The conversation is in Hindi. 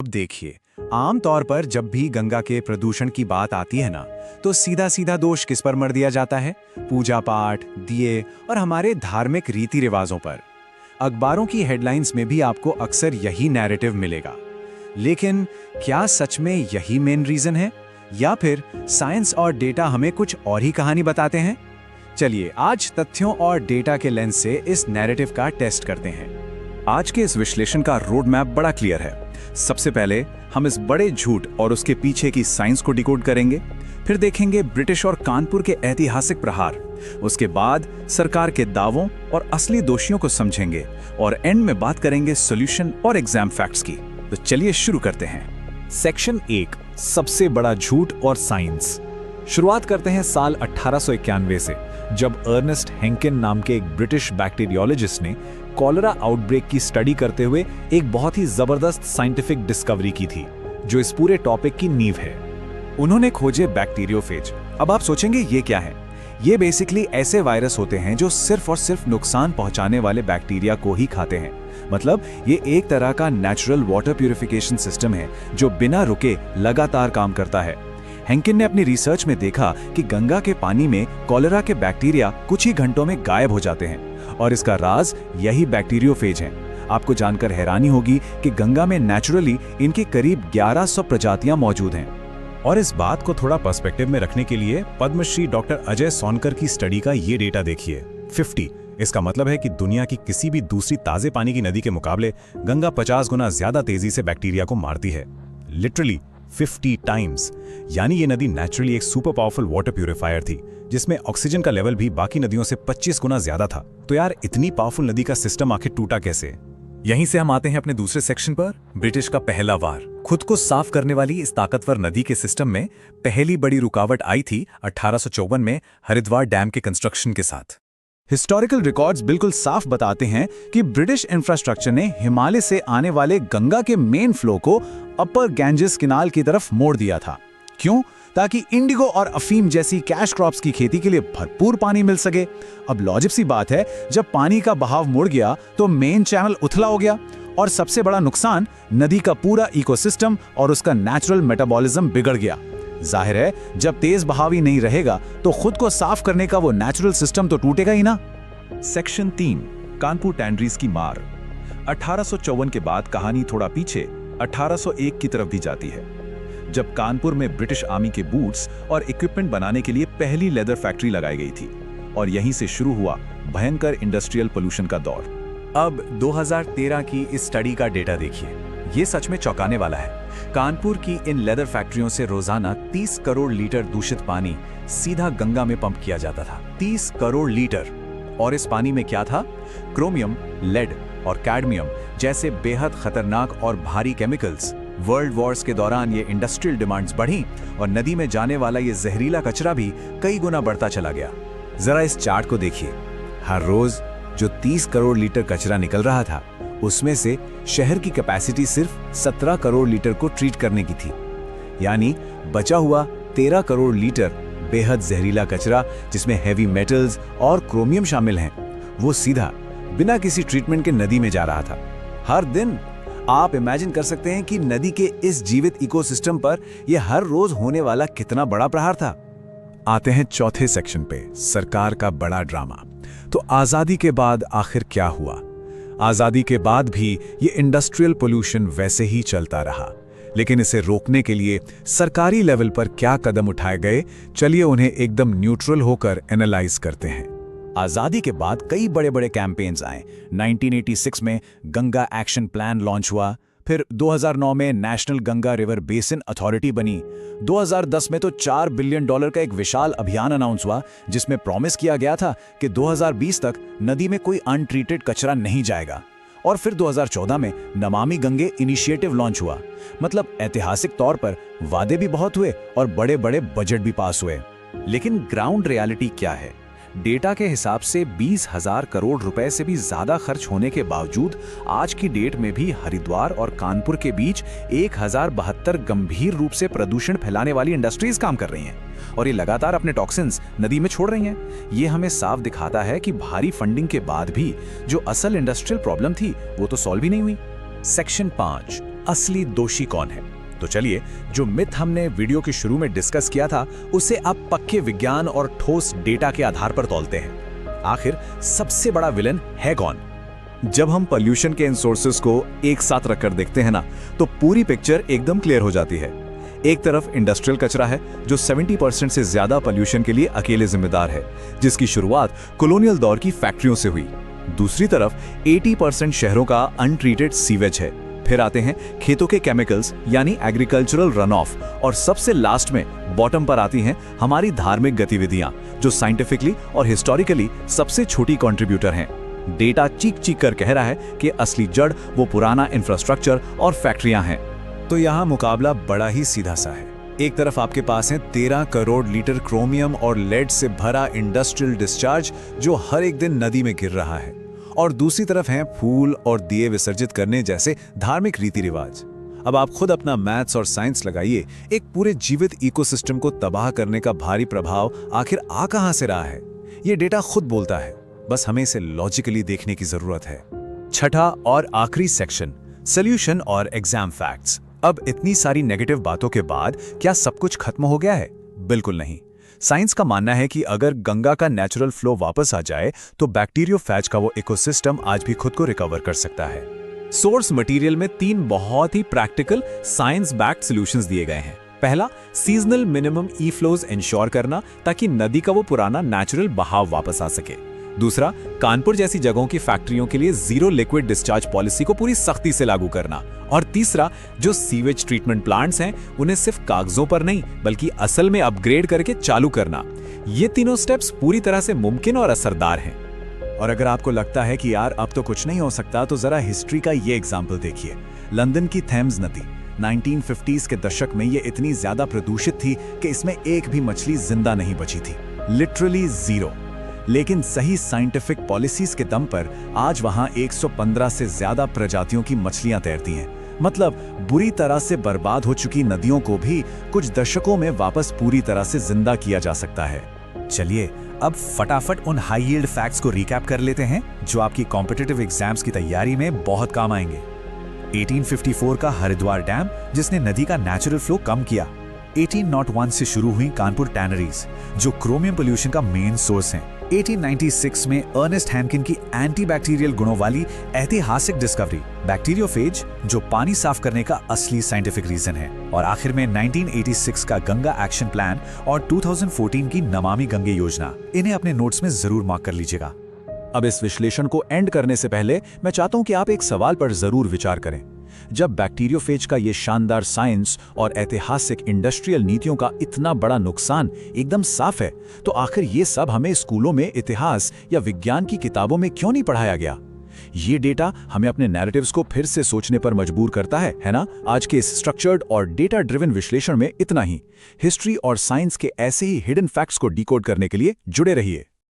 देखिए, आमतौर पर जब भी गंगा के प्रदूषण की बात आती है ना, तो सीधा सीधा दोष किस पर मर दिया जाता है? पूजा पाठ, दिए और हमारे धार्मिक रीति रिवाजों पर। अखबारों की हेडलाइंस में भी आपको अक्सर यही नैरेटिव मिलेगा। लेकिन क्या सच में यही मेन रीजन है, या फिर साइंस और डेटा हमें कुछ और ही कहानी बताते हैं? चलिए आज तथ्यों और डेटा के लेंस से इस नैरेटिव का टेस्ट करते हैं। आज के इस विश्लेषण का रोड मैप बड़ा क्लियर है। सबसे पहले हम इस बड़े झूठ और उसके पीछे की साइंस को डिकोड करेंगे, फिर देखेंगे ब्रिटिश और कानपुर के ऐतिहासिक प्रहार, उसके बाद सरकार के दावों और असली दोषियों को समझेंगे और एंड में बात करेंगे सॉल्यूशन और एग्जाम फैक्ट्स की। तो चलिए शुरू करते हैं। सेक्शन 1, सबसे बड़ा झूठ और साइंस। शुरुआत करते हैं साल 1891 से, जब अर्नेस्ट हेंकिन नाम के एक ब्रिटिश बैक्टीरियोलॉजिस्ट ने कॉलेरा आउटब्रेक की स्टडी करते हुए एक बहुत ही जबरदस्त साइंटिफिक डिस्कवरी की थी, जो इस पूरे टॉपिक की नींव है। उन्होंने खोजे बैक्टीरियोफेज। अब आप सोचेंगे ये क्या है? ये बेसिकली ऐसे वायरस होते हैं जो सिर्फ और सिर्फ नुकसान पहुंचाने वाले बैक्टीरिया को ही खाते हैं। मतलब ये एक तरह का नेचुरल वाटर प्यूरिफिकेशन सिस्टम है जो बिना रुके लगातार काम करता है। हेंकिन ने अपनी रिसर्च में देखा कि गंगा के पानी में कॉलेरा के बैक्टीरिया कुछ ही घंटों में गायब हो जाते हैं, और इसका राज यही बैक्टीरियोफेज है। आपको जानकर हैरानी होगी कि गंगा में नेचुरली इनके करीब 1100 प्रजातियां मौजूद हैं। और इस बात को थोड़ा पर्सपेक्टिव में रखने के लिए पद्मश्री डॉक्टर अजय सोनकर की स्टडी का ये डेटा देखिए, 50। इसका मतलब है कि दुनिया की किसी भी दूसरी ताजे पानी की नदी के मुकाबले गंगा 50 गुना ज्यादा तेजी से बैक्टीरिया को मारती है। Literally 50 times. यानी ये नदी नेचुरली एक सुपर पावरफुल वाटर प्यूरिफायर थी, जिसमें ऑक्सीजन का लेवल भी बाकी नदियों से 25 गुना ज्यादा था। तो यार, इतनी पावरफुल नदी का सिस्टम आखिर टूटा कैसे? यहीं से हम आते हैं अपने दूसरे सेक्शन पर, ब्रिटिश का पहला वार। खुद को साफ करने वाली इस ताकतवर नदी के सिस्टम में पहली बड़ी रुकावट आई थी 1854 में हरिद्वार डैम के कंस्ट्रक्शन के साथ। हिस्टोरिकल रिकॉर्ड्स बिल्कुल साफ बताते हैं कि ब्रिटिश इंफ्रास्ट्रक्चर ने हिमालय से आने वाले गंगा के मेन फ्लो को अपर गैंजेस किनाल की तरफ मोड़ दिया था। क्यों? ताकि इंडिगो और अफीम जैसी कैश क्रॉप्स की खेती के लिए भरपूर पानी मिल सके। अब लॉजिक सी बात है, जब पानी का बहाव मुड़ गया तो मेन चैनल उथला हो गया, और सबसे बड़ा नुकसान, नदी का पूरा इकोसिस्टम और उसका नेचुरल मेटाबॉलिज्म बिगड़ गया। जाहिर है, जब तेज बहाव ही नहीं रहेगा तो खुद को साफ करने का वो नेचुरल सिस्टम तो टूटेगा ही ना। सेक्शन 3, कानपुर टैनरीज की मार। 1854 के बाद कहानी थोड़ा पीछे 1801 की तरफ भी जाती है, जब कानपुर में ब्रिटिश आर्मी के बूट्स और इक्विपमेंट बनाने के लिए पहली लेदर फैक्ट्री लगाई गई थी, और यहीं से शुरू हुआ भयंकर इंडस्ट्रियल पोल्यूशन का दौर। अब 2013 की इस स्टडी का डेटा देखिए, ये सच में चौंकाने वाला है। कानपुर की इन लेदर फैक्ट्रियों से रोजाना 30 करोड़ लीटर दूषित पानी सीधा गंगा में पंप किया जाता था। 30 करोड़ लीटर। और इस पानी में क्या था? क्रोमियम, लेड और कैडमियम जैसे बेहद खतरनाक और भारी केमिकल्स। वर्ल्ड वॉर्स के दौरान ये इंडस्ट्रियल डिमांड्स बढ़ी और नदी में जाने वाला ये जहरीला कचरा भी कई गुना बढ़ता चला गया। जरा इस चार्ट को देखिए। हर रोज जो 30 करोड़ लीटर कचरा निकल रहा था, उसमें से शहर की कैपेसिटी सिर्फ 17 करोड़ लीटर को ट्रीट करने की थी। यानी बचा हुआ 13 करोड़ लीटर बेहद जहरीला कचरा, जिसमें हेवी मेटल्स और क्रोमियम शामिल हैं, वो सीधा बिना किसी ट्रीटमेंट के नदी में जा रहा था हर दिन। आप इमेजिन कर सकते हैं कि नदी के इस जीवित इकोसिस्टम पर यह हर रोज होने वाला कितना बड़ा प्रहार था। आते हैं चौथे सेक्शन पे, सरकार का बड़ा ड्रामा। तो आजादी के बाद आखिर क्या हुआ? आजादी के बाद भी ये इंडस्ट्रियल पोल्यूशन वैसे ही चलता रहा, लेकिन इसे रोकने के लिए सरकारी लेवल पर क्या कदम उठाए गए, चलिए उन्हें एकदम न्यूट्रल होकर एनालाइज करते हैं। आजादी के बाद कई बड़े बड़े कैंपेन्स आए। 1986 में गंगा एक्शन प्लान लॉन्च हुआ, फिर 2009 में national Ganga river basin authority बनी। 2010 में तो $4 बिलियन का एक विशाल अभियान अनाउंस हुआ, जिसमें प्रॉमिस किया गया था कि 2020 तक नदी में कोई अनट्रीटेड कचरा नहीं जाएगा। और फिर 2014 में नमामि गंगे इनिशिएटिव लॉन्च हुआ। मतलब ऐतिहासिक तौर पर वादे भी बहुत हुए और बड़े बड़े बजट भी पास हुए। लेकिन ग्राउंड रियलिटी क्या है? डेटा के हिसाब से 20,000 करोड़ रुपए से भी ज्यादा खर्च होने के बावजूद आज की डेट में भी हरिद्वार और कानपुर के बीच 1072 गंभीर रूप से प्रदूषण फैलाने वाली इंडस्ट्रीज काम कर रही हैं, और ये लगातार अपने टॉक्सिन्स नदी में छोड़ रही हैं। ये हमें साफ दिखाता है कि भारी फंडिंग के बाद भी जो असल इंडस्ट्रियल प्रॉब्लम थी वो तो सॉल्व ही नहीं हुई। सेक्शन 5, असली दोषी कौन है। तो चलिए, जो मिथ हमने वीडियो के शुरू में डिस्कस किया था उसे अब पक्के विज्ञान और ठोस डेटा के आधार पर तौलते हैं। आखिर सबसे बड़ा विलन है कौन? जब हम पोल्यूशन के इन सोर्सेस को एक साथ रखकर देखते हैं ना, तो पूरी पिक्चर एकदम क्लियर हो जाती है। एक तरफ इंडस्ट्रियल कचरा है जो 70% से ज्यादा पोल्यूशन के लिए अकेले जिम्मेदार है, जिसकी शुरुआत कॉलोनियल दौर की फैक्ट्रियों से हुई। दूसरी तरफ 80% शहरों का अनट्रीटेड सीवेज है। फिर आते हैं खेतों के केमिकल्स यानी एग्रीकल्चरल रन ऑफ, और सबसे लास्ट में बॉटम पर आती हैं हमारी धार्मिक गतिविधियां, जो साइंटिफिकली और हिस्टोरिकली सबसे छोटी कंट्रीब्यूटर हैं। डेटा चीख चीख कर कह रहा है कि असली जड़ वो पुराना इंफ्रास्ट्रक्चर और फैक्ट्रियां हैं। तो यहाँ मुकाबला बड़ा ही सीधा सा है। एक तरफ आपके पास है 13 करोड़ लीटर क्रोमियम और लेड से भरा इंडस्ट्रियल डिस्चार्ज जो हर एक दिन नदी में गिर रहा है, और दूसरी तरफ हैं फूल और दिए विसर्जित करने जैसे धार्मिक रीति रिवाज। अब आप खुद अपना मैथ्स और साइंस लगाइए, एक पूरे जीवित इकोसिस्टम को तबाह करने का भारी प्रभाव आखिर आ कहां से रहा है? ये डेटा खुद बोलता है, बस हमें इसे लॉजिकली देखने की जरूरत है। छठा और आखिरी सेक्शन, सॉल्यूशन और एग्जाम फैक्ट्स। अब इतनी सारी नेगेटिव बातों के बाद क्या सब कुछ खत्म हो गया है? बिल्कुल नहीं। साइंस का मानना है कि अगर गंगा का नेचुरल फ्लो वापस आ जाए तो बैक्टीरियोफेज का वो इकोसिस्टम आज भी खुद को रिकवर कर सकता है। सोर्स मटेरियल में 3 बहुत ही प्रैक्टिकल साइंस बैक्ड सॉल्यूशंस दिए गए हैं। पहला, सीजनल मिनिमम ई फ्लोज इंश्योर करना ताकि नदी का वो पुराना नेचुरल बहाव वापस आ सके। दूसरा, कानपुर जैसी जगहों की फैक्ट्रियों के लिए जीरो लिक्विड डिस्चार्ज पॉलिसी को पूरी सख्ती से लागू करना। और तीसरा, जो सीवेज ट्रीटमेंट प्लांट्स हैं उन्हें सिर्फ कागजों पर नहीं बल्कि असल में अपग्रेड करके चालू करना। ये तीनों स्टेप्स पूरी तरह से मुमकिन और असरदार हैं। और अगर आपको लगता है कि यार अब तो कुछ नहीं हो सकता, तो जरा हिस्ट्री का ये एग्जाम्पल देखिए। लंदन की थेम्स नदी 1950s के दशक में ये इतनी ज्यादा प्रदूषित थी कि इसमें एक भी मछली जिंदा नहीं बची थी, लिटरली जीरो। लेकिन सही साइंटिफिक पॉलिसीज के दम पर आज वहां 115 से ज्यादा प्रजातियों की मछलियां तैरती हैं। मतलब बुरी तरह से बर्बाद हो चुकी नदियों को भी कुछ दशकों में वापस पूरी तरह से जिंदा किया जा सकता है। चलिए अब फटाफट उन हाई यील्ड फैक्ट्स को रिकैप कर लेते हैं जो आपकी कॉम्पिटिटिव एग्जाम्स की तैयारी में बहुत काम आएंगे। 1854 का हरिद्वार डैम जिसने नदी का नेचुरल फ्लो कम किया। 1801 से शुरू हुई कानपुर टैनरीज जो क्रोमियम पोल्यूशन का मेन सोर्स हैं। 1896 में अर्नेस्ट हैनकिन की एंटीबैक्टीरियल गुणों वाली ऐतिहासिक डिस्कवरी बैक्टीरियोफेज जो पानी साफ करने का असली साइंटिफिक रीजन है। और आखिर में 1986 का गंगा एक्शन प्लान और 2014 की नमामि गंगे योजना। इन्हें अपने नोट्स में जरूर मार्क कर लीजिएगा। अब इस विश्लेषण को एंड करने से पहले मैं चाहता हूं कि आप एक सवाल पर जरूर विचार करें। जब बैक्टीरियोफेज का ये शानदार साइंस और ऐतिहासिक इंडस्ट्रियल नीतियों का इतना बड़ा नुकसान एकदम साफ है, तो आखिर ये सब हमें स्कूलों में इतिहास या विज्ञान की किताबों में क्यों नहीं पढ़ाया गया? ये डेटा हमें अपने नैरेटिव्स को फिर से सोचने पर मजबूर करता है ना? आज के इस स्ट्रक्चर्ड और डेटा ड्रिवन विश्लेषण में इतना ही। हिस्ट्री और साइंस के ऐसे ही हिडन फैक्ट्स को डिकोड करने के लिए जुड़े रहिए।